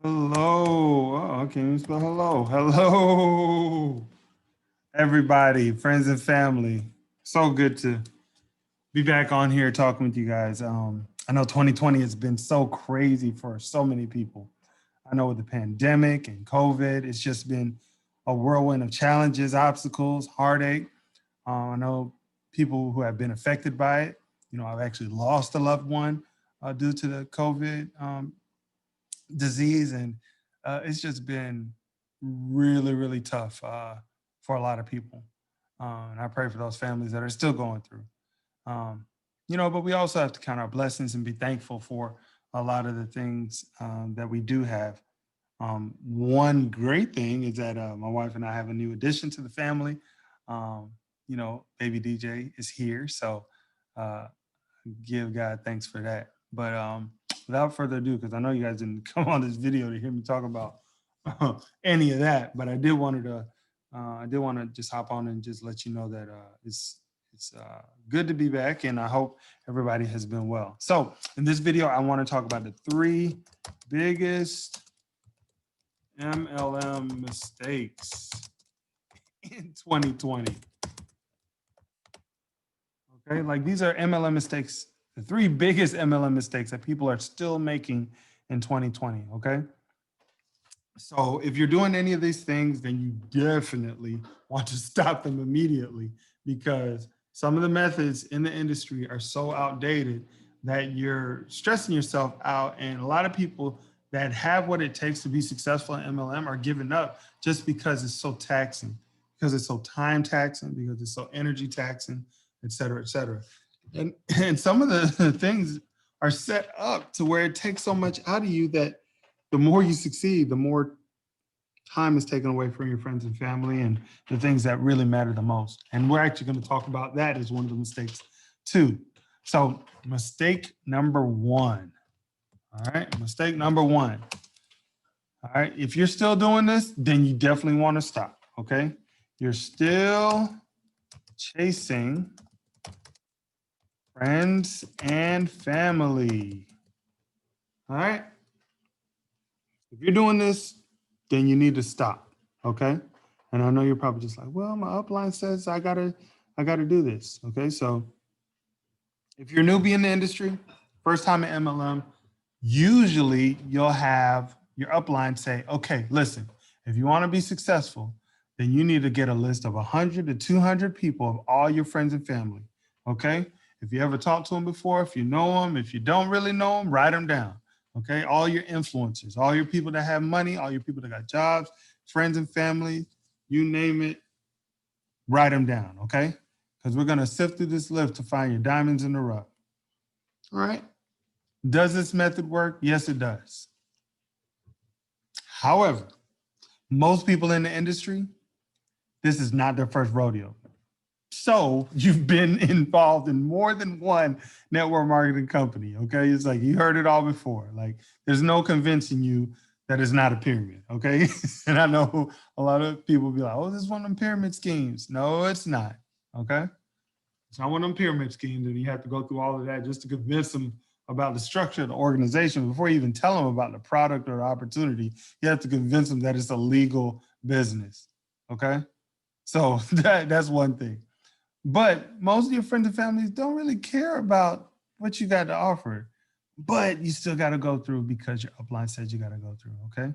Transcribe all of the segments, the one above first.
Hello. Oh, I can't even spell hello. Hello, everybody, friends and family. So good to be back on here talking with you guys. I know 2020 has been so crazy for so many people. I know with the pandemic and COVID, it's just been a whirlwind of challenges, obstacles, heartache. I know people who have been affected by it. I've actually lost a loved one due to the COVID disease, and it's just been really, really tough for a lot of people. And I pray for those families that are still going through. Um, but we also have to count our blessings and be thankful for a lot of the things that we do have. One great thing is that my wife and I have a new addition to the family. Baby DJ is here, so uh, give God thanks for that. But without further ado, because I know you guys didn't come on this video to hear me talk about any of that, but I did want to just hop on and just let you know that it's good to be back, and I hope everybody has been well. So in this video, I want to talk about the 3 biggest MLM mistakes in 2020. Okay, like these are MLM mistakes, the 3 biggest MLM mistakes that people are still making in 2020. Okay. So if you're doing any of these things, then you definitely want to stop them immediately, because some of the methods in the industry are so outdated that you're stressing yourself out. And a lot of people that have what it takes to be successful in MLM are giving up just because it's so taxing, because it's so time taxing, because it's so energy taxing, et cetera, et cetera. And some of the things are set up to where it takes so much out of you that the more you succeed, the more time is taken away from your friends and family and the things that really matter the most. And we're actually going to talk about that as one of the mistakes too. So mistake number 1. All right. Mistake number 1. All right. If you're still doing this, then you definitely want to stop. Okay. You're still chasing friends and family. All right. If you're doing this, then you need to stop. Okay. And I know you're probably just like, well, my upline says I gotta do this. Okay. So if you're a newbie in the industry, first time in MLM, usually you'll have your upline say, okay, listen, if you want to be successful, then you need to get a list of 100 to 200 people of all your friends and family. Okay. If you ever talked to them before, if you know them, if you don't really know them, write them down. Okay. All your influencers, all your people that have money, all your people that got jobs, friends and family, you name it, write them down. Okay. Because we're going to sift through this list to find your diamonds in the rough. All right. Does this method work? Yes, it does. However, most people in the industry, this is not their first rodeo. So you've been involved in more than one network marketing company. Okay. It's like you heard it all before. Like there's no convincing you that it's not a pyramid. Okay. And I know a lot of people be like, oh, this is one of them pyramid schemes. No, it's not. Okay. It's not one of them pyramid schemes. And you have to go through all of that just to convince them about the structure of the organization. Before you even tell them about the product or the opportunity, you have to convince them that it's a legal business. Okay. So that's one thing. But most of your friends and families don't really care about what you got to offer. But you still got to go through because your upline said you got to go through. Okay.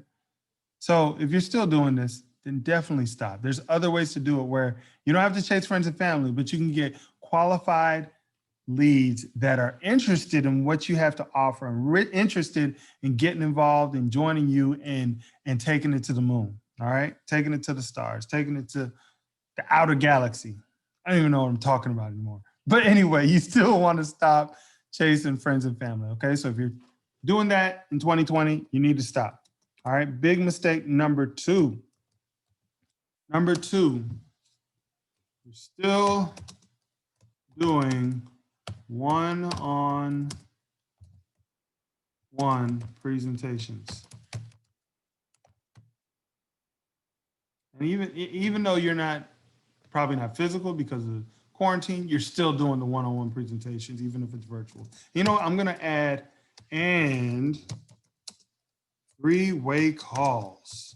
So if you're still doing this, then definitely stop. There's other ways to do it where you don't have to chase friends and family, but you can get qualified leads that are interested in what you have to offer and interested in getting involved and joining you and taking it to the moon. All right. Taking it to the stars, taking it to the outer galaxy. I don't even know what I'm talking about anymore. But anyway, you still want to stop chasing friends and family. Okay. So if you're doing that in 2020, you need to stop. All right. Big mistake number 2. Number 2, you're still doing one-on-one presentations. And even though you're not probably not physical because of quarantine, you're still doing the one-on-one presentations, even if it's virtual. You know, I'm going to add and Three-way calls.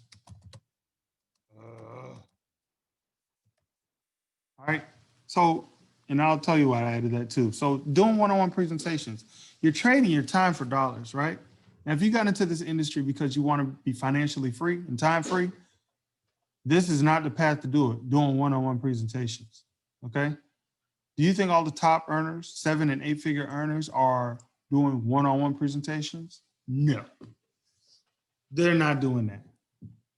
All right. So, and I'll tell you why I added that too. So doing one-on-one presentations, you're trading your time for dollars, right? Now, if you got into this industry because you want to be financially free and time free, this is not the path to do it, doing one-on-one presentations, okay? Do you think all the top earners, 7 and 8 figure earners are doing one-on-one presentations? No, they're not doing that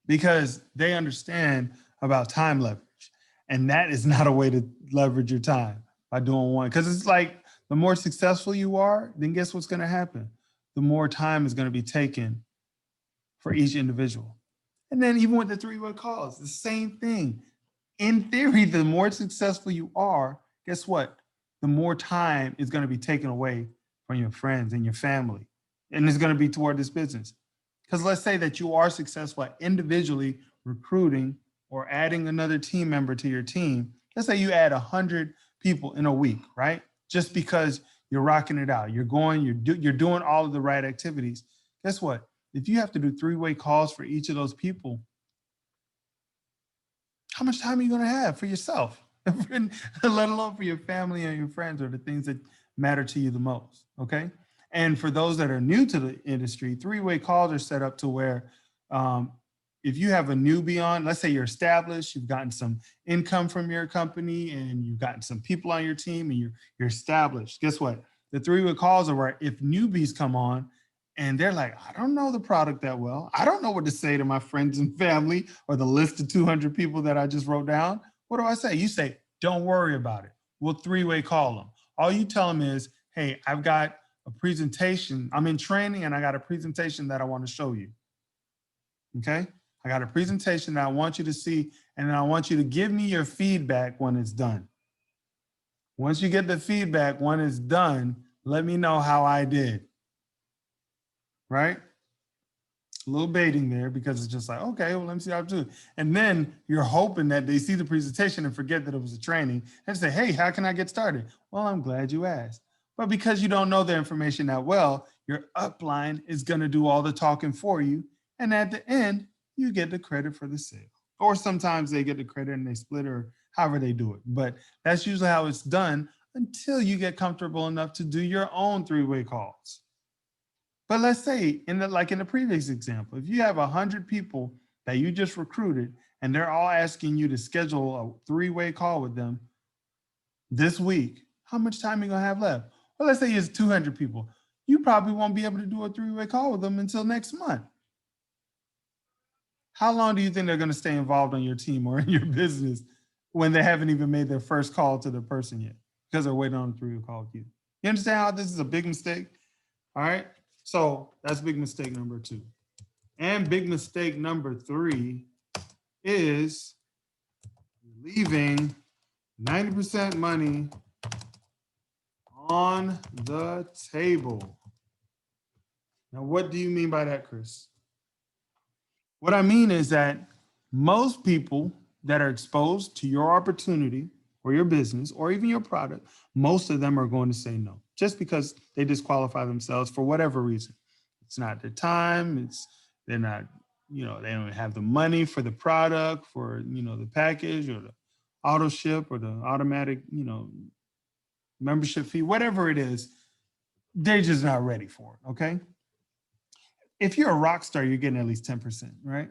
because they understand about time leverage. And that is not a way to leverage your time by doing one. Because it's like the more successful you are, then guess what's going to happen? The more time is going to be taken for each individual. And then even with the three-way calls, the same thing. In theory, the more successful you are, guess what? The more time is going to be taken away from your friends and your family. And it's going to be toward this business. Because let's say that you are successful at individually recruiting or adding another team member to your team. Let's say you add 100 people in a week, right? Just because you're rocking it out. You're doing all of the right activities. Guess what? If you have to do three-way calls for each of those people, how much time are you going to have for yourself, let alone for your family and your friends or the things that matter to you the most, okay? And for those that are new to the industry, three-way calls are set up to where if you have a newbie on, let's say you're established, you've gotten some income from your company and you've gotten some people on your team and you're established, guess what? The three-way calls are where if newbies come on, and they're like, I don't know the product that well. I don't know what to say to my friends and family or the list of 200 people that I just wrote down. What do I say? You say, don't worry about it. We'll three-way call them. All you tell them is, hey, I've got a presentation. I'm in training and I got a presentation that I want to show you. Okay? I got a presentation that I want you to see, and then I want you to give me your feedback when it's done. Once you get the feedback when it's done, let me know how I did. Right? A little baiting there because it's just like, okay, well, let me see how I do. And then you're hoping that they see the presentation and forget that it was a training and say, hey, how can I get started? Well, I'm glad you asked. But because you don't know the information that well, your upline is going to do all the talking for you. And at the end, you get the credit for the sale. Or sometimes they get the credit and they split or however they do it. But that's usually how it's done until you get comfortable enough to do your own three-way calls. But let's say like in the previous example, if you have 100 people that you just recruited and they're all asking you to schedule a three-way call with them this week, how much time are you gonna have left? Well, let's say it's 200 people. You probably won't be able to do a three-way call with them until next month. How long do you think they're gonna stay involved on your team or in your business when they haven't even made their first call to the person yet? Because they're waiting on a three-way call with you. You understand how this is a big mistake? All right. So that's big mistake number 2. And big mistake number 3 is leaving 90% money on the table. Now, what do you mean by that, Chris? What I mean is that most people that are exposed to your opportunity or your business or even your product, most of them are going to say no, just because they disqualify themselves for whatever reason. It's not their time. They're not, they don't have the money for the product, for, the package or the auto ship or the automatic, membership fee, whatever it is, they're just not ready for it. Okay. If you're a rock star, you're getting at least 10%, right?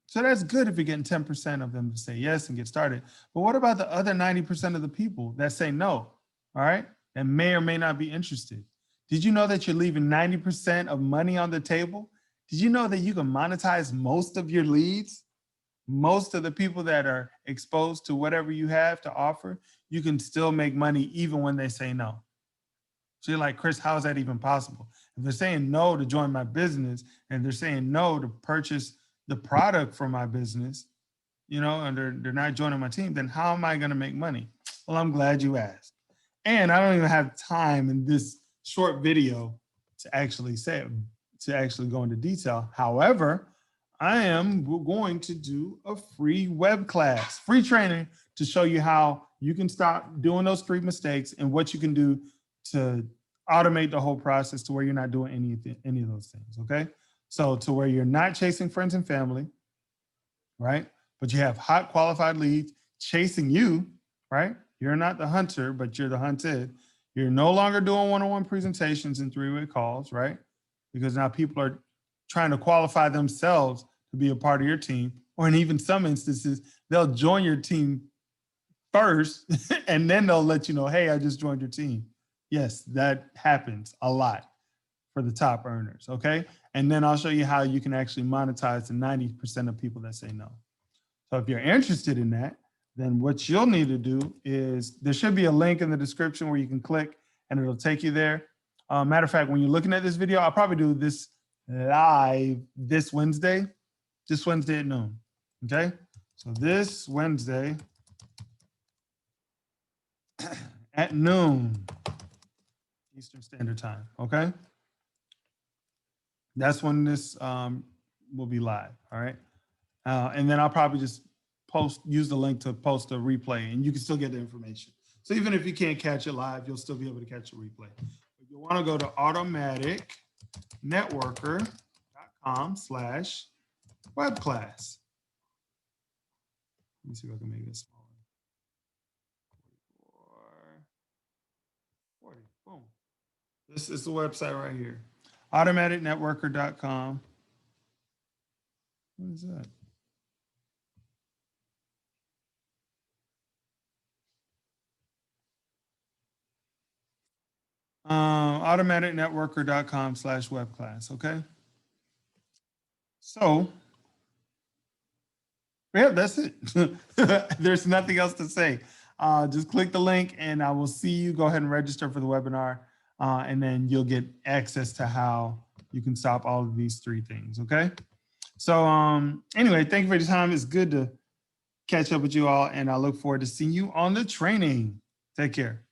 So that's good if you're getting 10% of them to say yes and get started. But what about the other 90% of the people that say no, all right, that may or may not be interested? Did you know that you're leaving 90% of money on the table? Did you know that you can monetize most of your leads? Most of the people that are exposed to whatever you have to offer, you can still make money even when they say no. So you're like, Chris, how is that even possible? If they're saying no to join my business and they're saying no to purchase the product for my business, and they're not joining my team, then how am I going to make money? Well, I'm glad you asked. And I don't even have time in this short video to actually go into detail. However, I am going to do a free web class, free training to show you how you can stop doing those 3 mistakes and what you can do to automate the whole process to where you're not doing any of those things. Okay. So to where you're not chasing friends and family, right? But you have hot qualified leads chasing you, right? You're not the hunter, but you're the hunted. You're no longer doing one-on-one presentations and three-way calls, right? Because now people are trying to qualify themselves to be a part of your team, or in even some instances, they'll join your team first and then they'll let you know, hey, I just joined your team. Yes, that happens a lot for the top earners, okay? And then I'll show you how you can actually monetize the 90% of people that say no. So if you're interested in that, then what you'll need to do is there should be a link in the description where you can click and it'll take you there. Matter of fact, when you're looking at this video, I'll probably do this live this Wednesday at noon, okay? So this Wednesday at noon Eastern Standard Time, okay? That's when this will be live, all right? And then I'll probably just use the link to post a replay and you can still get the information. So even if you can't catch it live, you'll still be able to catch a replay. But you want to go to automaticnetworker.com/webclass. Let me see if I can make this smaller. 40, boom. This is the website right here. Automaticnetworker.com. What is that? Automaticnetworker.com/webclass. Okay. So, yeah, that's it. There's nothing else to say. Just click the link and I will see you. Go ahead and register for the webinar. And then you'll get access to how you can stop all of these three things. Okay. So anyway, thank you for your time. It's good to catch up with you all. And I look forward to seeing you on the training. Take care.